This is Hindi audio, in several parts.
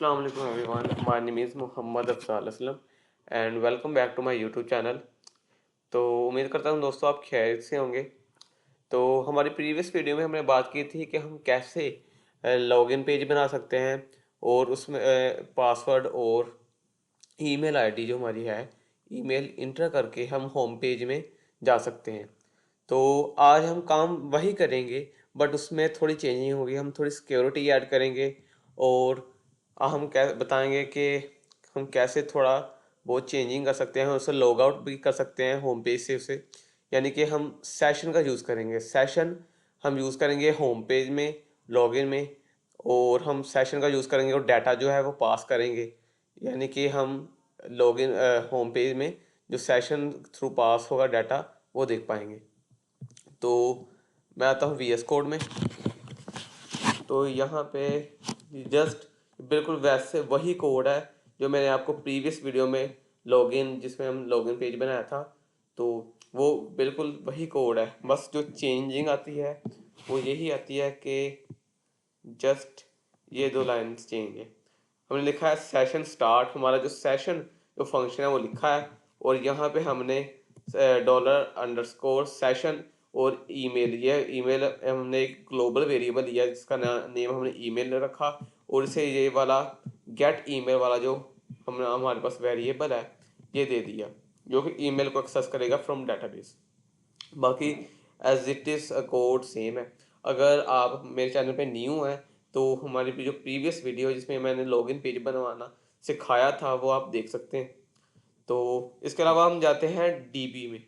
Assalamu alaikum everyone. My name is Muhammad Afzal Aslam and welcome back to my YouTube channel. तो उम्मीद करता हूँ दोस्तों आप खैरियत से होंगे। तो हमारी प्रीवियस वीडियो में हमने बात की थी कि हम कैसे लॉगिन पेज बना सकते हैं और उसमें पासवर्ड और ईमेल आईडी जो हमारी है ईमेल इंटर करके हम होम पेज में जा सकते हैं। तो आज हम काम वही करेंगे बट उसमें थोड़ी चेंजिंग होगी, हम थोड़ी सिक्योरिटी ऐड करेंगे और हम क्या बताएंगे कि हम कैसे थोड़ा बहुत चेंजिंग कर सकते हैं, उसे लॉग आउट भी कर सकते हैं होम पेज से उसे, यानी कि हम सेशन का यूज़ करेंगे। सेशन हम यूज़ करेंगे होम पेज में, लॉगिन में, और हम सेशन का यूज़ करेंगे और डाटा जो है वो पास करेंगे, यानी कि हम लॉगिन होम पेज में जो सेशन थ्रू पास होगा डाटा वो देख पाएंगे। तो मैं आता हूँ वीएस कोड में। तो यहाँ पे जस्ट बिल्कुल वैसे वही कोड है जो मैंने आपको प्रीवियस वीडियो में लॉगिन जिसमें हम लॉगिन पेज बनाया था, तो वो बिल्कुल वही कोड है। बस जो चेंजिंग आती है वो यही आती है कि जस्ट ये दो लाइन्स चेंज है। हमने लिखा है सेशन स्टार्ट, हमारा जो सेशन जो फंक्शन है वो लिखा है, और यहाँ पे हमने $_ सेशन और ईमेल, ये ईमेल हमने एक ग्लोबल वेरिएबल लिया जिसका नेम हमने ईमेल रखा, और इसे ये वाला गेट ईमेल वाला जो हमारे पास वेरिएबल है ये दे दिया जो कि ईमेल को एक्सेस करेगा फ्रॉम डेटाबेस। बाकी as it is code same है। अगर आप मेरे चैनल पे न्यू हैं तो हमारी जो प्रीवियस वीडियो है जिसमें मैंने लॉगिन पेज बनवाना सिखाया था वो आप देख सकते हैं। तो इसके अलावा हम जाते हैं डीबी में।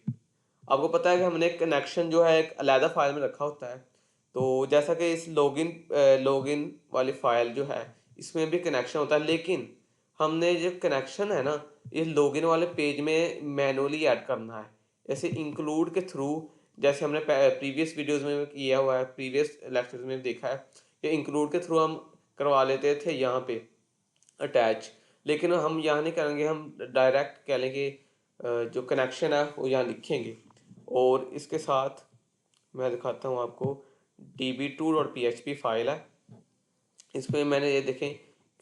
आपको पता है कि हमने कनेक्शन जो है एक अलहदा फाइल में रखा होता है। तो जैसा कि इस लॉगिन वाली फाइल जो है इसमें भी कनेक्शन होता है, लेकिन हमने जो कनेक्शन है ना इस लॉगिन वाले पेज में मैनुअली ऐड करना है, ऐसे इंक्लूड के थ्रू। जैसे हमने प्रीवियस वीडियोस में किया हुआ है, प्रीवियस लेक्चर्स में देखा है कि इंक्लूड के थ्रू हम करवा लेते थे यहाँ पे अटैच, लेकिन हम यहाँ नहीं करेंगे, हम डायरेक्ट कह लेंगे जो कनेक्शन है वो यहाँ लिखेंगे। और इसके साथ मैं दिखाता हूँ आपको db2.php फाइल है, इसमें मैंने ये देखें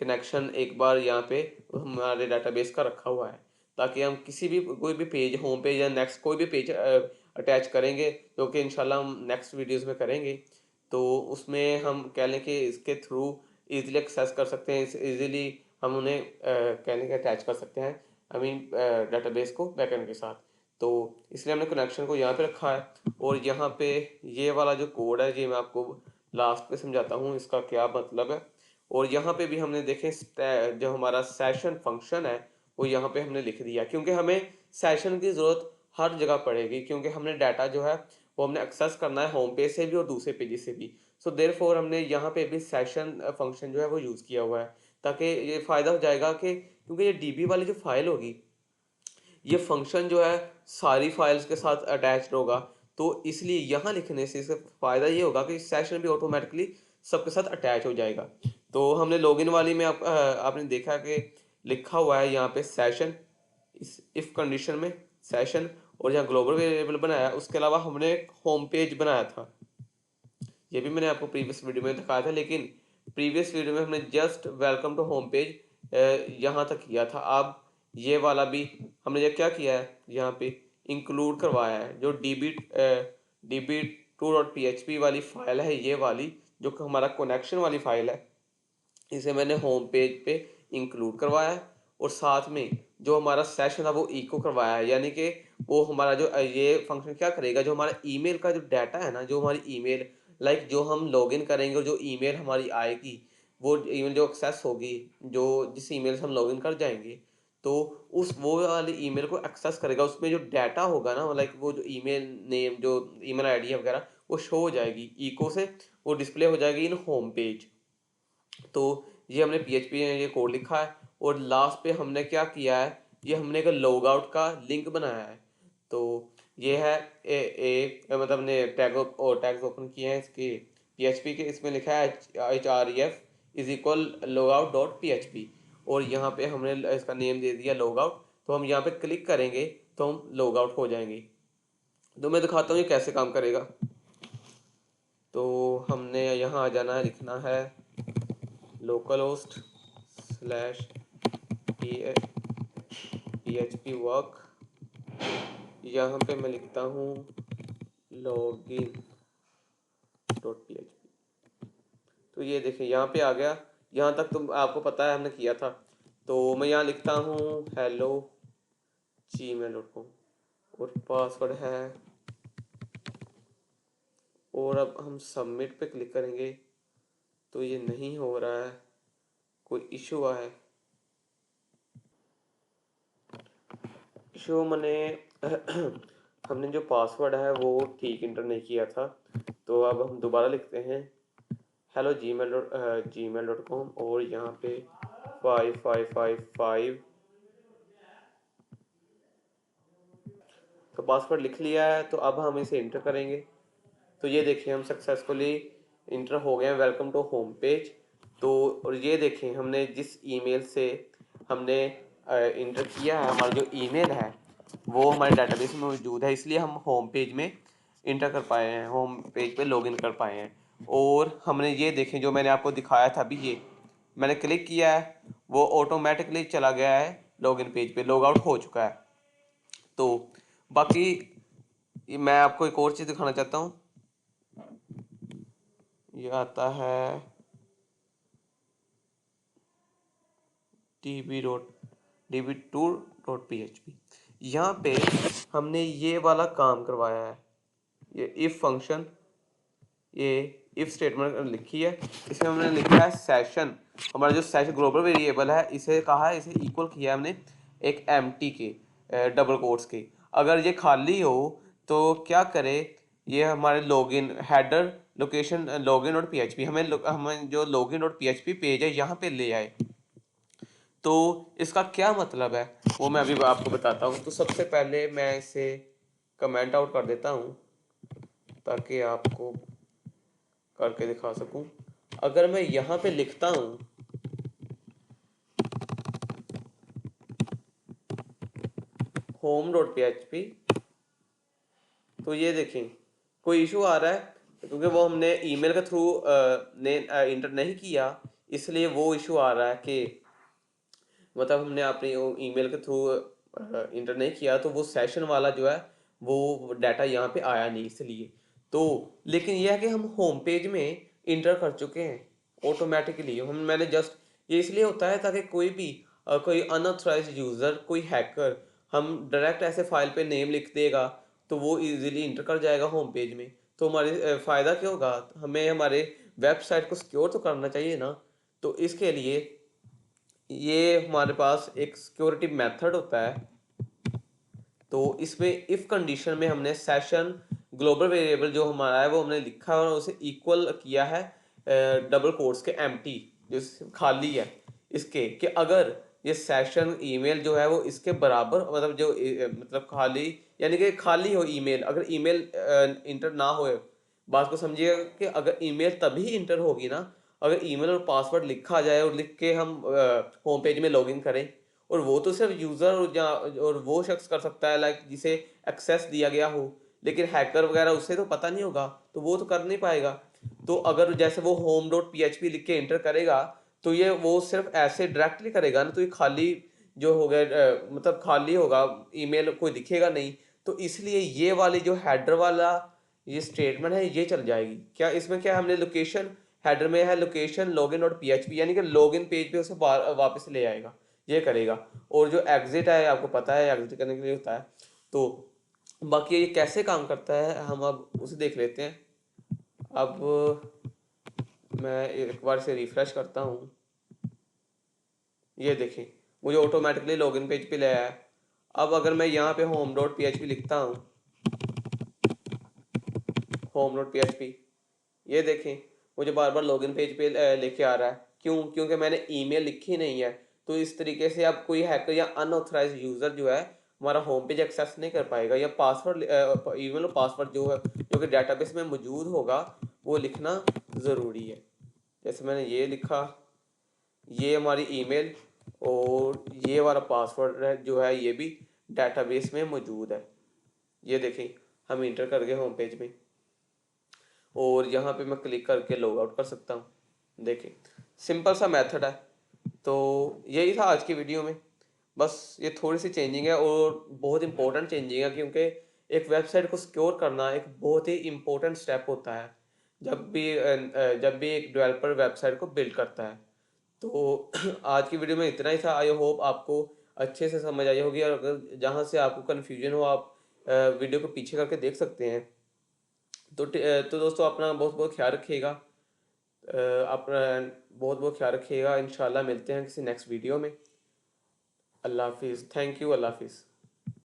कनेक्शन एक बार यहाँ पे हमारे डाटाबेस का रखा हुआ है, ताकि हम किसी भी कोई भी पेज, होम पेज या नेक्स्ट कोई भी पेज अटैच करेंगे जो कि इंशाल्लाह हम नेक्स्ट वीडियोस में करेंगे, तो उसमें हम कह लें कि इसके थ्रू इजीली एक्सेस कर सकते हैं, इजीली हम उन्हें कह लें कि अटैच कर सकते हैं आई मीन डाटाबेस को बैकएंड के साथ। तो इसलिए हमने कनेक्शन को यहाँ पे रखा है, और यहाँ पे ये वाला जो कोड है ये मैं आपको लास्ट पे समझाता हूँ इसका क्या मतलब है। और यहाँ पे भी हमने देखे जो हमारा सेशन फंक्शन है वो यहाँ पे हमने लिख दिया, क्योंकि हमें सेशन की ज़रूरत हर जगह पड़ेगी, क्योंकि हमने डाटा जो है वो हमने एक्सेस करना है होम पेज से भी और दूसरे पेज से भी। सो देयरफॉर हमने यहाँ पे भी सेशन फंक्शन जो है वो यूज़ किया हुआ है, ताकि ये फ़ायदा हो जाएगा कि क्योंकि ये डीबी वाली जो फाइल होगी ये फंक्शन जो है सारी फाइल्स के साथ अटैच्ड होगा, तो इसलिए यहाँ लिखने से इसका फ़ायदा ये होगा कि सेशन भी ऑटोमेटिकली सबके साथ अटैच हो जाएगा। तो हमने लॉगिन वाली में आपने देखा कि लिखा हुआ है यहाँ पे सेशन, इस इफ़ कंडीशन में सेशन, और यहाँ ग्लोबल वेरिएबल बनाया। उसके अलावा हमने एक होम पेज बनाया था, ये भी मैंने आपको प्रीवियस वीडियो में दिखाया था, लेकिन प्रीवियस वीडियो में हमने just welcome to home page यहाँ तक किया था। अब ये वाला भी हमने ये क्या किया है यहाँ पे इंक्लूड करवाया है, जो db2.php वाली फाइल है ये वाली जो कि हमारा कनेक्शन वाली फाइल है, इसे मैंने होम पेज पे इंक्लूड करवाया है। और साथ में जो हमारा सेशन था वो इको करवाया है, यानी कि वो हमारा जो ये फंक्शन क्या करेगा, जो हमारा ईमेल का जो डाटा है ना, जो हमारी ईमेल लाइक जो हम लॉगिन करेंगे और जो ईमेल हमारी आएगी, वो ईमेल जो एक्सेस होगी, जो जिस ईमेल से हम लॉगिन कर जाएंगे, तो उस वो वाली ईमेल को एक्सेस करेगा। उसमें जो डाटा होगा ना लाइक वो जो ईमेल नेम, जो ईमेल आईडी वगैरह वो शो हो जाएगी इको से, वो डिस्प्ले हो जाएगी इन होम पेज। तो ये हमने PHP में ये कोड लिखा है, और लास्ट पे हमने क्या किया है, ये हमने एक लॉग आउट का लिंक बनाया है। तो ये है मतलब हमने टैग्स ओपन किए हैं इसके PHP के, इसमें लिखा है href=logout.php, और यहाँ पे हमने इसका नेम दे दिया लॉग आउट। तो हम यहाँ पे क्लिक करेंगे तो हम लॉग आउट हो जाएंगे। तो मैं दिखाता हूँ ये कैसे काम करेगा। तो हमने यहाँ आ जाना है, लिखना है local host slash PHP work, यहाँ पे मैं लिखता हूँ लॉगिन डॉट PHP। तो ये देखिए यहाँ पे आ गया, यहाँ तक तो आपको पता है हमने किया था। तो मैं यहाँ लिखता हूँ hello gmail.com और पासवर्ड है, और अब हम सबमिट पे क्लिक करेंगे तो ये नहीं हो रहा है, कोई इशू आया है। इशू मैंने हमने जो पासवर्ड है वो ठीक इंटर नहीं किया था। तो अब हम दोबारा लिखते हैं हेलो gmail.com और यहाँ पे 5555। तो पासवर्ड लिख लिया है, तो अब हम इसे इंटर करेंगे। तो ये देखिए हम सक्सेसफुली इंटर हो गए हैं, वेलकम टू होम पेज। तो और ये देखें हमने जिस ईमेल से हमने इंटर किया है, हमारा जो ईमेल है वो हमारे डाटाबेस में मौजूद है, इसलिए हम होम पेज में इंटर कर पाए हैं, होम पेज पे लॉगिन कर पाए हैं। और हमने ये देखें जो मैंने आपको दिखाया था अभी, ये मैंने क्लिक किया है वो ऑटोमेटिकली चला गया है लॉगिन पेज पे, लॉग आउट हो चुका है। तो बाकी मैं आपको एक और चीज़ दिखाना चाहता हूँ, ये आता है db2.php। यहाँ पे हमने ये वाला काम करवाया है, ये इफ फंक्शन, ये इफ स्टेटमेंट लिखी है। इसमें हमने लिखा है सेशन, हमारा जो सेशन ग्लोबल वेरिएबल है इसे कहा है, इसे इक्वल किया है हमने एक एम्प्टी के डबल कोट्स के। अगर ये खाली हो तो क्या करे, ये हमारे login header location login dot PHP हमें जो लॉगिन डॉट PHP पेज है यहाँ पे ले आए। तो इसका क्या मतलब है वो मैं अभी आपको बताता हूँ। तो सबसे पहले मैं इसे कमेंट आउट कर देता हूँ ताकि आपको करके दिखा सकूं। अगर मैं यहाँ पे लिखता हूँ home.php, तो ये देखें कोई इशू आ रहा है, क्योंकि वो हमने ईमेल के थ्रू ने इंटर नहीं किया, इसलिए वो इशू आ रहा है कि मतलब हमने अपनी ईमेल के थ्रू इंटर नहीं किया, तो वो सेशन वाला जो है वो डाटा यहाँ पे आया नहीं इसलिए। तो लेकिन यह है कि हम होम पेज में इंटर कर चुके हैं ऑटोमेटिकली। हम मैंने जस्ट ये इसलिए होता है ताकि कोई भी कोई अनऑथराइज्ड यूज़र, कोई हैकर, हम डायरेक्ट ऐसे फाइल पे नेम लिख देगा तो वो इजीली इंटर कर जाएगा होम पेज में। तो हमारे फ़ायदा क्या होगा, हमें हमारे वेबसाइट को सिक्योर तो करना चाहिए ना। तो इसके लिए ये हमारे पास एक सिक्योरिटी मेथड होता है। तो इसमें इफ कंडीशन में हमने सेशन ग्लोबल वेरिएबल जो हमारा है वो हमने लिखा है और उसे इक्वल किया है डबल कोट्स के एम्प्टी जो खाली है इसके, कि अगर ये सेशन ईमेल जो है वो इसके बराबर, मतलब जो मतलब खाली यानी कि खाली हो ईमेल, अगर ईमेल इंटर ना होए, बात को समझिएगा कि अगर ईमेल तभी इंटर होगी ना अगर ईमेल और पासवर्ड लिखा जाए और लिख के हम होम पेज में लॉगिन करें। और वो तो सिर्फ यूज़र और वो शख्स कर सकता है लाइक जिसे एक्सेस दिया गया हो, लेकिन हैकर वगैरह उसे तो पता नहीं होगा, तो वो तो कर नहीं पाएगा। तो अगर जैसे वो home.php लिख के इंटर करेगा तो ये वो सिर्फ ऐसे डायरेक्टली करेगा ना, तो ये खाली जो हो गया मतलब खाली होगा, ईमेल कोई दिखेगा नहीं। तो इसलिए ये वाली जो हेडर वाला ये स्टेटमेंट है ये चल जाएगी। क्या इसमें क्या हमने लोकेशन हेडर में है लोकेशन लॉगिन डॉट PHP, यानी कि लॉगिन पेज पे उसे वापस ले आएगा, ये करेगा। और जो एग्जिट है आपको पता है एग्जिट करने के लिए होता है। तो बाकी ये कैसे काम करता है हम अब उसे देख लेते हैं। अब मैं एक बार से रिफ्रेश करता हूँ, ये देखें मुझे ऑटोमेटिकली लॉगिन पेज पे ले आया है। अब अगर मैं यहाँ पे home.php लिखता हूँ, home.php, ये देखें मुझे बार बार लॉगिन पेज पे लेके आ रहा है। क्यों? क्योंकि मैंने ईमेल लिखी नहीं है। तो इस तरीके से अब कोई हैकर या अनऑथराइज्ड यूज़र जो है हमारा होम पेज एक्सेस नहीं कर पाएगा, या पासवर्ड ईमेल और पासवर्ड जो है जो कि डेटाबेस में मौजूद होगा वो लिखना ज़रूरी है। जैसे मैंने ये लिखा, ये हमारी ईमेल और ये वाला पासवर्ड है जो है ये भी डेटाबेस में मौजूद है। ये देखें हम इंटर कर गए होम पेज में और यहाँ पे मैं क्लिक करके लॉग आउट कर सकता हूँ। देखें सिंपल सा मेथड है। तो यही था आज की वीडियो में। बस ये थोड़ी सी चेंजिंग है और बहुत इंपॉर्टेंट चेंजिंग है, क्योंकि एक वेबसाइट को सिक्योर करना एक बहुत ही इंपॉर्टेंट स्टेप होता है जब भी एक डेवलपर वेबसाइट को बिल्ड करता है। तो आज की वीडियो में इतना ही था। आई होप आपको अच्छे से समझ आई होगी, और अगर जहाँ से आपको कन्फ्यूजन हो आप वीडियो को पीछे करके देख सकते हैं। तो दोस्तों अपना बहुत बहुत ख्याल रखिएगा। अपना बहुत बहुत ख्याल रखिएगा। इंशाल्लाह मिलते हैं किसी नेक्स्ट वीडियो में। अल्लाह हाफिज़। Thank you. अल्लाह हाफिज़।